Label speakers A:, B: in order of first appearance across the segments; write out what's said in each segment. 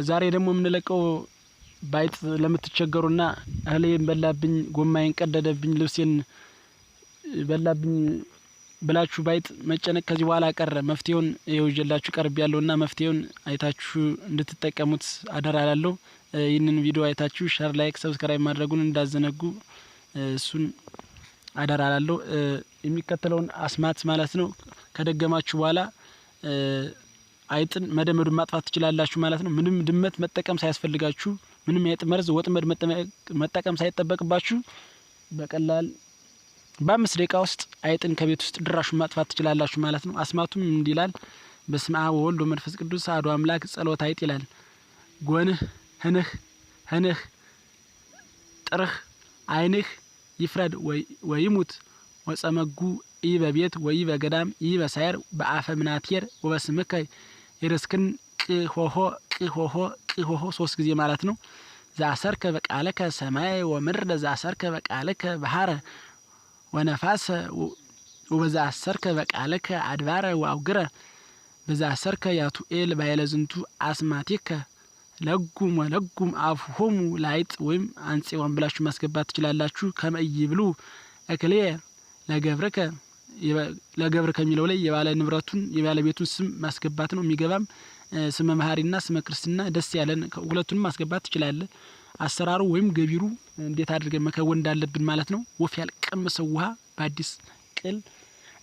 A: ዛሬ ደግሞ የምንለቀው ባይጥ ለምትቸገሩና እህሌን በላብኝ፣ ጎማዬን ቀደደብኝ፣ ልብሴን በላብኝ ብላችሁ ባይጥ መጨነቅ ከዚህ በኋላ ቀረ። መፍትሄውን ይዤላችሁ ቀርብ ያለውና መፍትሄውን አይታችሁ እንድትጠቀሙት አደራ እላለሁ። ይህንን ቪዲዮ አይታችሁ ሼር፣ ላይክ፣ ሰብስክራይብ ማድረጉን እንዳዘነጉ እሱን አደራ እላለሁ። የሚከተለውን አስማት ማለት ነው ከደገማችሁ በኋላ አይጥን መደመዱን ማጥፋት ትችላላችሁ ማለት ነው። ምንም ድመት መጠቀም ሳያስፈልጋችሁ፣ ምንም የአይጥ መርዝ ወጥመድ መጠቀም ሳይጠበቅባችሁ በቀላል በ5 ደቂቃ ውስጥ አይጥን ከቤት ውስጥ ድራሹን ማጥፋት ትችላላችሁ ማለት ነው። አስማቱም እንዲህ ይላል። በስመ አብ ወወልድ ወመንፈስ ቅዱስ አሐዱ አምላክ። ጸሎተ አይጥ ይላል። ጎንህ ህንህ ጥርህ አይንህ ይፍረድ ወይሙት ወጸመጉ ኢ በቤት ወይ በገዳም ኢ በሳይር በአፈ ምናቴር ወበስምከ ይርስክን ቅሆሆ 3 ጊዜ ማለት ነው። ዛሰርከ በቃለከ ሰማይ ወምድር ዛሰርከ በቃለከ ባህረ ወነፋስ ወበዛሰርከ በቃለከ አድባረ ወአውግረ በዛሰርከ ያቱኤል ባይለዝንቱ አስማቲከ ለጉም ወለጉም አፍሆሙ ላይጥ ወይም አንጽዮን ብላችሁ ማስገባት ትችላላችሁ። ከመይ ብሉ እክሌ ለገብርከ ለገብር ከሚለው ላይ የባለ ንብረቱን የባለቤቱን ስም ማስገባት ነው። የሚገባም ስመ መሐሪና ስመ ክርስትና ደስ ያለን ሁለቱንም ማስገባት ትችላለ። አሰራሩ ወይም ገቢሩ እንዴት አድርገን መከወን እንዳለብን ማለት ነው። ወፍ ያልቀመሰው ውሃ በአዲስ ቅል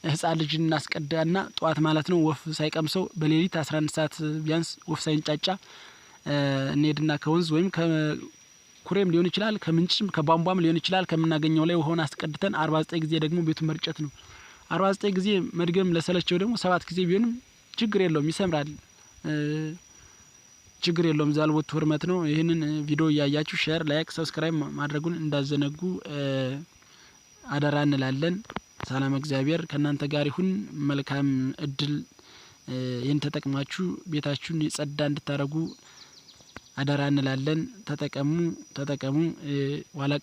A: ህፃን ልጅ እናስቀዳና ጧት ማለት ነው ወፍ ሳይቀምሰው በሌሊት 11 ሰዓት ቢያንስ ወፍ ሳይንጫጫ እንሄድና ከወንዝ ወይም ከኩሬም ሊሆን ይችላል፣ ከምንጭም ከቧንቧም ሊሆን ይችላል፣ ከምናገኘው ላይ ውሃውን አስቀድተን 49 ጊዜ ደግሞ ቤቱን መርጨት ነው። 49 ጊዜ መድገም ለሰለቸው ደግሞ 7 ጊዜ ቢሆንም ችግር የለውም፣ ይሰምራል። ችግር የለውም። ዛልቦት ህርመት ነው። ይህንን ቪዲዮ እያያችሁ ሼር፣ ላይክ፣ ሰብስክራይብ ማድረጉን እንዳዘነጉ አደራ እንላለን። ሰላም እግዚአብሔር ከእናንተ ጋር ይሁን። መልካም እድል። ይህን ተጠቅማችሁ ቤታችሁን የጸዳ እንድታረጉ አደራ እንላለን። ተጠቀሙ። ኋላ